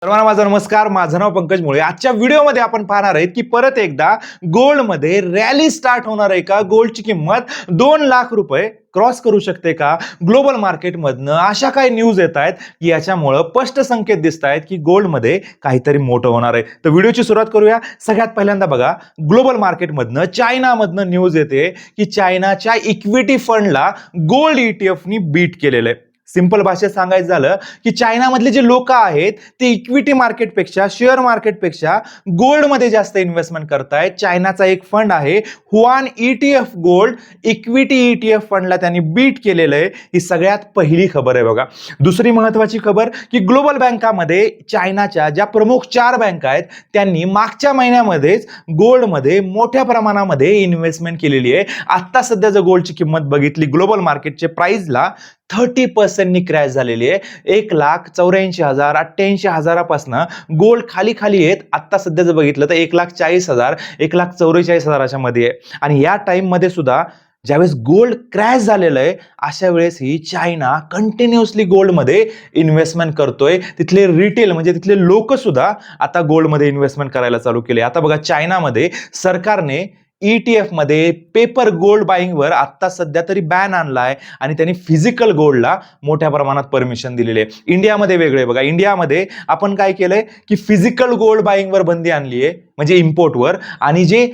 सर्वांना माझा नमस्कार. माझं नाव पंकज मुळे. आजच्या व्हिडिओमध्ये आपण पाहणार आहेत की परत एकदा गोल्डमध्ये रॅली स्टार्ट होणार आहे का? गोल्डची किंमत 2 लाख रुपये क्रॉस करू शकते का? ग्लोबल मार्केटमधनं अशा काही न्यूज येत आहेत की याच्यामुळे स्पष्ट संकेत दिसत आहेत की गोल्डमध्ये काहीतरी मोठं होणार आहे. तर व्हिडिओची सुरुवात करूया. सगळ्यात पहिल्यांदा बघा, ग्लोबल मार्केटमधनं चायनामधनं न्यूज येते की चायनाच्या इक्विटी फंडला गोल्ड ईटीएफनी बीट केलेलं आहे. सिंपल भाषेत सांगायचं झालं की चायनामधले जे लोक आहेत ते इक्विटी मार्केटपेक्षा, शेअर मार्केटपेक्षा गोल्डमध्ये जास्त इन्व्हेस्टमेंट करतायत. चायनाचा एक फंड आहे Huaan ETF gold, equity ETF फंडला त्यांनी बीट केलेलं आहे. ही सगळ्यात पहिली खबर आहे बघा. दुसरी महत्वाची खबर की ग्लोबल बँकामध्ये चायनाच्या ज्या प्रमुख 4 बँका आहेत त्यांनी मागच्या महिन्यामध्येच गोल्डमध्ये मोठ्या प्रमाणामध्ये इन्व्हेस्टमेंट केलेली आहे. आता सध्या जर गोल्डची किंमत बघितली ग्लोबल मार्केटच्या प्राइसला 30% क्रॅश झालेली आहे. 1,84,000 88,000पासून गोल्ड खाली खाली येत आता सध्या जर बघितलं तर 1,40,000 1,44,000च्या मध्ये आहे. आणि या टाइम मध्ये सुद्धा ज्यावेळेस गोल्ड क्रॅश झालेलं आहे अशा वेळेस ही चायना कंटिन्युअसली गोल्डमध्ये इन्व्हेस्टमेंट करतोय. तिथले रिटेल म्हणजे तिथले लोक सुद्धा आता गोल्डमध्ये इन्व्हेस्टमेंट करायला चालू केले. आता बघा, चायनामध्ये सरकारने ईटीएफ मध्ये पेपर गोल्ड बाईंगवर आता सध्या तरी बॅन आणलाय आणि त्यांनी फिजिकल गोल्डला मोठ्या प्रमाणात परमिशन दिलेली आहे. इंडियामध्ये वेगळे बघा. इंडियामध्ये आपण काय केलंय की फिजिकल गोल्ड बाईंगवर बंदी आणली आहे, म्हणजे इम्पोर्टवर, आणि जे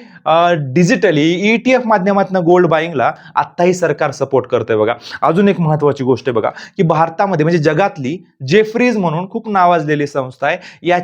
डिजिटली ईटीएफ माध्यमातून गोल्ड बाईंगला आत्ताही सरकार सपोर्ट करतंय बघा. अजून एक महत्वाची गोष्ट आहे बघा की भारतामध्ये म्हणजे जगातली जेफ्रीज म्हणून खूप नावाजलेली संस्था आहे,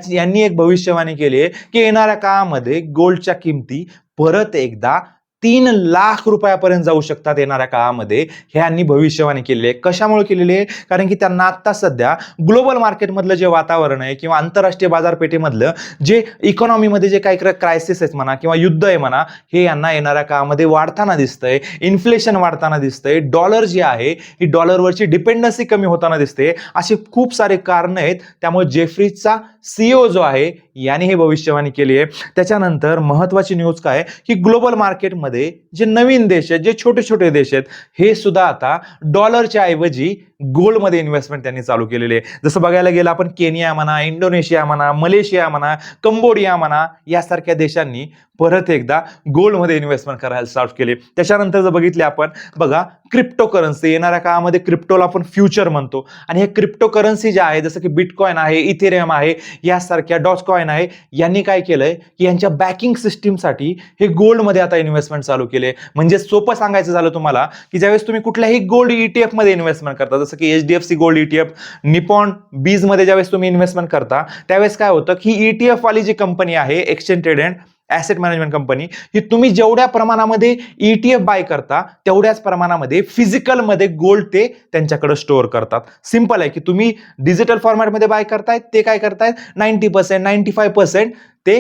यांनी एक भविष्यवाणी केली आहे की येणाऱ्या काळामध्ये गोल्डच्या किमती परत एकदा 3 लाख रुपयापर्यंत जाऊ शकतात येणाऱ्या काळामध्ये. ह्यांनी भविष्यवाणी केलेली आहे. कशामुळे केलेली आहे? कारण की त्यांना आता सध्या ग्लोबल मार्केटमधलं जे वातावरण आहे किंवा आंतरराष्ट्रीय बाजारपेठेमधलं जे इकॉनॉमीमध्ये जे काही क्रायसिस आहेत म्हणा किंवा युद्ध आहे म्हणा, हे यांना येणाऱ्या काळामध्ये वाढताना दिसतंय. इन्फ्लेशन वाढताना दिसतंय. डॉलर जे आहे ही डॉलरवरची डिपेंडन्सी कमी होताना दिसते. असे खूप सारे कारण आहेत. त्यामुळे जेफ्रीजचा सीईओ जो आहे याने ही भविष्यवाणी केली आहे. त्याच्यानंतर महत्वाची न्यूज काय की ग्लोबल मार्केटमध्ये जे नवीन देश आहेत, जे छोटे छोटे देश आहेत, हे सुद्धा आता डॉलरच्या ऐवजी गोल्डमध्ये इन्व्हेस्टमेंट त्यांनी चालू केलेले आहे. जसं बघायला गेलं आपण केनिया म्हणा, इंडोनेशिया म्हणा, मलेशिया म्हणा, कंबोडिया म्हणा, यासारख्या देशांनी परत एकदा गोल्डमध्ये इन्व्हेस्टमेंट करायला स्टार्ट केले. त्याच्यानंतर जर बघितले आपण बघा, क्रिप्टो करन्सी येणाऱ्या काळामध्ये क्रिप्टोला आपण फ्युचर म्हणतो, आणि हे क्रिप्टो करन्सी जे आहे जसं की बिटकॉइन आहे, इथेरियम आहे, यासारख्या डॉजकॉइन आहे, यांनी काय केलंय की यांच्या बॅकिंग सिस्टीमसाठी हे गोल्डमध्ये आता इन्व्हेस्टमेंट चालू केले. म्हणजे सोपं सांगायचं झालं तुम्हाला की ज्यावेळेस तुम्ही कुठल्याही गोल्ड ईटीएफ मध्ये इन्व्हेस्टमेंट करता, जसं की एचडीएफसी गोल्ड ईटीएफ, निपॉन बीज मध्ये ज्यावेळेस तुम्ही इन्व्हेस्टमेंट करता त्यावेळेस काय होतं की ईटीएफ वाली जी कंपनी आहे, exchange traded asset management company, ही तुम्ही जेवढ्या प्रमाणामध्ये ईटीएफ बाय करता तेवढ्याच प्रमाणामध्ये फिजिकलमध्ये गोल्ड ते त्यांच्याकडे स्टोअर करतात. सिंपल आहे की तुम्ही डिजिटल फॉर्मॅटमध्ये बाय करतायत, ते काय करतायत 90% 95% ते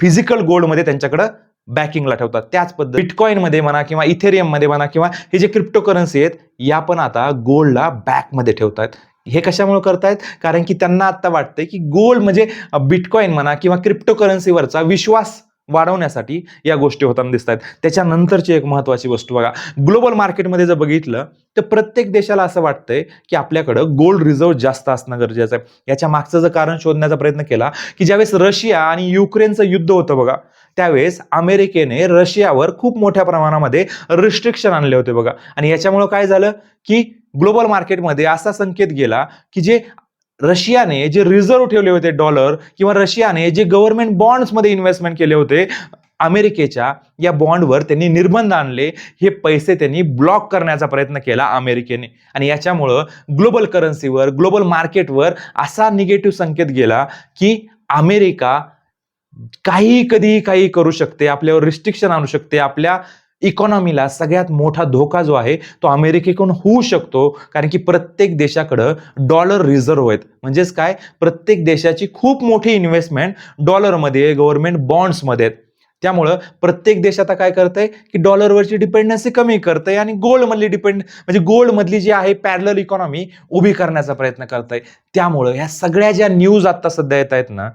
फिजिकल गोल्डमध्ये त्यांच्याकडे बॅकिंगला ठेवतात. त्याच पद्धत बिटकॉइन मध्ये म्हणा किंवा इथेरियम मध्ये म्हणा किंवा हे जे क्रिप्टो करन्सी आहेत या पण आता गोल्डला बॅकमध्ये ठेवतात. हे कशामुळे करतायत? कारण की त्यांना आता वाटतंय की गोल्ड म्हणजे बिटकॉइन म्हणा किंवा क्रिप्टो करन्सीवरचा विश्वास वाढवण्यासाठी या गोष्टी होताना दिसत आहेत. त्याच्यानंतरची एक महत्वाची वस्तू बघा, ग्लोबल मार्केटमध्ये जर बघितलं तर प्रत्येक देशाला असं वाटतंय की आपल्याकडं गोल्ड रिझर्व्ह जास्त असणं गरजेचं आहे. याच्या मागचं जर कारण शोधण्याचा प्रयत्न केला की ज्यावेळेस रशिया आणि युक्रेनचं युद्ध होतं बघा, त्यावेळेस अमेरिकेने रशियावर खूप मोठ्या प्रमाणामध्ये रिस्ट्रिक्शन आणले होते बघा. आणि याच्यामुळे काय झालं की ग्लोबल मार्केटमध्ये असा संकेत गेला की जे रशियाने जे रिझर्व्ह ठेवले होते डॉलर, किंवा रशियाने जे गव्हर्नमेंट बॉन्ड्समध्ये इन्व्हेस्टमेंट केले होते अमेरिकेच्या, या बॉन्डवर त्यांनी निर्बंध आणले. हे पैसे त्यांनी ब्लॉक करण्याचा प्रयत्न केला अमेरिकेने. आणि याच्यामुळं ग्लोबल करन्सीवर, ग्लोबल मार्केटवर असा निगेटिव्ह संकेत गेला की अमेरिका काही कधी काही करू शकते, आपल्यावर रिस्ट्रिक्शन आणू शकते. आपल्या इकॉनॉमीला सगळ्यात मोठा धोका जो आहे तो अमेरिकेकडून होऊ शकतो. कारण की प्रत्येक देशाकडं डॉलर रिझर्व्ह आहेत. म्हणजेच काय, प्रत्येक देशाची खूप मोठी इन्व्हेस्टमेंट डॉलरमध्ये, गव्हर्नमेंट बॉन्ड्समध्ये आहेत. त्यामुळं प्रत्येक देश आता काय करतंय की डॉलरवरची डिपेंडन्सी कमी करतंय आणि गोल्डमधली म्हणजे गोल्डमधली जी आहे पॅरलल इकॉनॉमी उभी करण्याचा प्रयत्न करतंय. त्यामुळं ह्या सगळ्या ज्या न्यूज आता सध्या येत आहेत ना,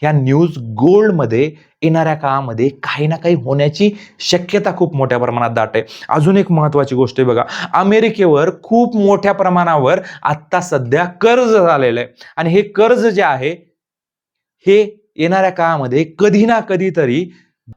ह्या न्यूज गोल्डमध्ये येणाऱ्या काळामध्ये काही ना काही होण्याची शक्यता खूप मोठ्या प्रमाणात दाट आहे. अजून एक महत्वाची गोष्ट आहे बघा, अमेरिकेवर खूप मोठ्या प्रमाणावर आता सध्या कर्ज झालेलं आहे आणि हे कर्ज जे आहे हे येणाऱ्या काळामध्ये कधी ना कधीतरी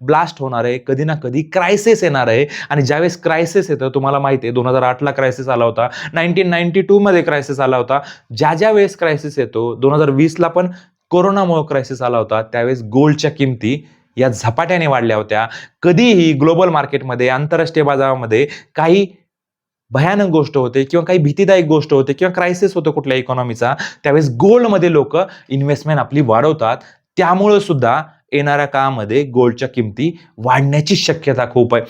ब्लास्ट होणार आहे, कधी ना कधी क्रायसिस येणार आहे. आणि ज्यावेळेस क्रायसिस येतं, तुम्हाला माहिती आहे 2008ला क्रायसिस आला होता, 1992 मध्ये क्रायसिस आला होता. ज्या वेळेस क्रायसिस येतो, 2020ला पण कोरोनामुळे क्रायसिस आला होता, त्यावेळेस गोल्डच्या किमती या झपाट्याने वाढल्या होत्या. कधीही ग्लोबल मार्केटमध्ये, आंतरराष्ट्रीय बाजारामध्ये काही भयानक गोष्ट होते किंवा काही भीतीदायक गोष्ट होते किंवा क्रायसिस होतो कुठल्या इकॉनॉमीचा, त्यावेळेस गोल्डमध्ये लोक इन्व्हेस्टमेंट आपली वाढवतात. त्यामुळे सुद्धा येणाऱ्या काळामध्ये गोल्डच्या किमती वाढण्याची शक्यता खूप आहे.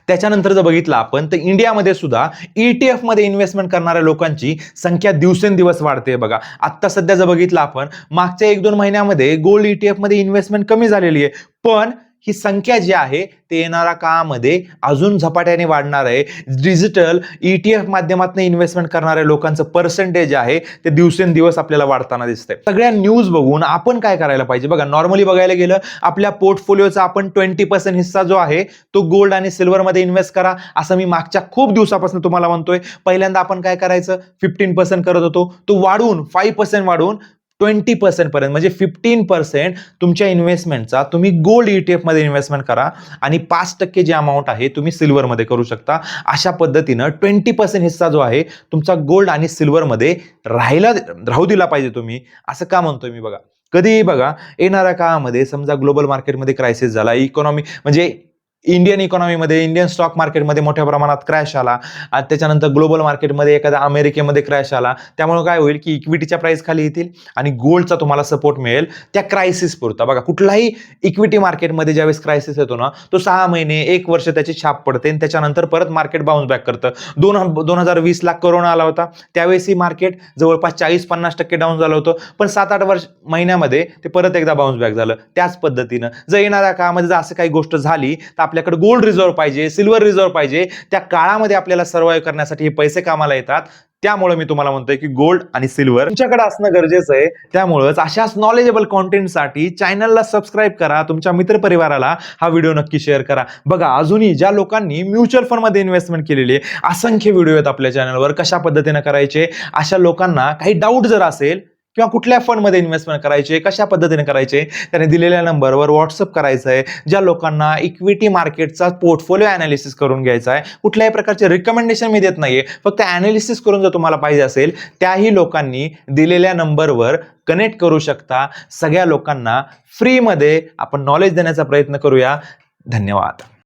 त्याच्यानंतर जर बघितलं आपण तर इंडियामध्ये सुद्धा ETF मध्ये इन्व्हेस्टमेंट करणाऱ्या लोकांची संख्या दिवसेंदिवस वाढते बघा. आता सध्या जर बघितलं आपण, मागच्या 1-2 महिन्यामध्ये गोल्ड ETF मध्ये इन्व्हेस्टमेंट कमी झालेली आहे, पण ही संख्या जी आहे ते येणाऱ्या काळामध्ये अजून झपाट्याने वाढणार आहे. डिजिटल ETF माध्यमातून इन्व्हेस्टमेंट करणाऱ्या लोकांचं पर्सेंटेज आहे ते दिवसेंदिवस आपल्याला वाढताना दिसतंय. सगळ्या न्यूज बघून आपण काय करायला पाहिजे बघा, नॉर्मली बघायला गेलं आपल्या पोर्टफोलिओचा आपण 20% हिस्सा जो आहे तो गोल्ड आणि सिल्वर मध्ये इन्व्हेस्ट करा, असं मी मागच्या खूप दिवसापासून तुम्हाला म्हणतोय. पहिल्यांदा आपण काय करायचं, 15% करत होतो, तो वाढवून 5% वाढवून 20% पर्यंत, म्हणजे 15% तुमच्या इन्व्हेस्टमेंटचा तुम्ही गोल्ड ETF मध्ये इन्व्हेस्टमेंट करा आणि 5% जी अमाऊंट आहे तुम्ही सिल्वर मध्ये करू शकता. अशा पद्धतीनं 20% हिस्सा जो आहे तुमचा गोल्ड आणि सिल्वर मध्ये राहू दिला पाहिजे तुम्ही. असं का म्हणतोय मी बघा, कधीही बघा येणाऱ्या काळामध्ये समजा ग्लोबल मार्केटमध्ये क्रायसिस झाला, इकॉनॉमी म्हणजे इंडियन इकॉनॉमीमध्ये, इंडियन स्टॉक मार्केटमध्ये मोठ्या प्रमाणात क्रॅश आला, आणि त्याच्यानंतर ग्लोबल मार्केटमध्ये एखाद्या अमेरिकेमध्ये क्रॅश आला, त्यामुळे काय होईल की इक्विटीच्या प्राइस खाली येतील आणि गोल्डचा तुम्हाला सपोर्ट मिळेल त्या क्रायसिस पुरता. बघा, कुठलाही इक्विटी मार्केटमध्ये ज्यावेळेस क्रायसिस येतो ना, तो 6 महिने 1 वर्ष त्याची छाप पडते आणि त्याच्यानंतर परत मार्केट बाउन्स बॅक करतं. 2020ला कोरोना आला होता, त्यावेळेस ही मार्केट जवळपास 40-50% डाऊन झालं होतं, पण 7-8 महिन्यामध्ये ते परत एकदा बाउन्स बॅक झालं. त्याच पद्धतीनं जर येणाऱ्या काळामध्ये जर असं काही गोष्ट झाली तर आपल्याकडे गोल्ड रिझर्व्ह पाहिजे, सिल्वर रिझर्व्ह पाहिजे. त्या काळामध्ये आपल्याला सर्व्हाइव्ह करण्यासाठी हे पैसे कामाला येतात. त्यामुळे मी तुम्हाला म्हणतोय की गोल्ड आणि सिल्वर तुमच्याकडे असणं गरजेचं आहे. त्यामुळेच अशाच नॉलेजेबल कॉन्टेंटसाठी चॅनलला सबस्क्राईब करा, तुमच्या मित्रपरिवाराला हा व्हिडिओ नक्की शेअर करा. बघा, अजूनही ज्या लोकांनी म्युच्युअल फंड मध्ये इन्व्हेस्टमेंट केलेली आहे, असंख्य व्हिडिओ आहेत आपल्या चॅनलवर कशा पद्धतीने करायचे. अशा लोकांना काही डाऊट जर असेल किंवा कुठल्या फंडमध्ये इन्व्हेस्टमेंट करायचे, कशा पद्धतीने करायचे, त्याने दिलेल्या नंबरवर व्हॉट्सअप करायचं आहे. ज्या लोकांना इक्विटी मार्केटचा पोर्टफोलिओ अनालिसिस करून घ्यायचा आहे, कुठल्याही प्रकारचे रिकमेंडेशन मी देत नाहीये, फक्त अनालिसिस करून जर तुम्हाला पाहिजे असेल, त्याही लोकांनी दिलेल्या नंबरवर कनेक्ट करू शकता. सगळ्या लोकांना फ्रीमध्ये आपण नॉलेज देण्याचा प्रयत्न करूया. धन्यवाद.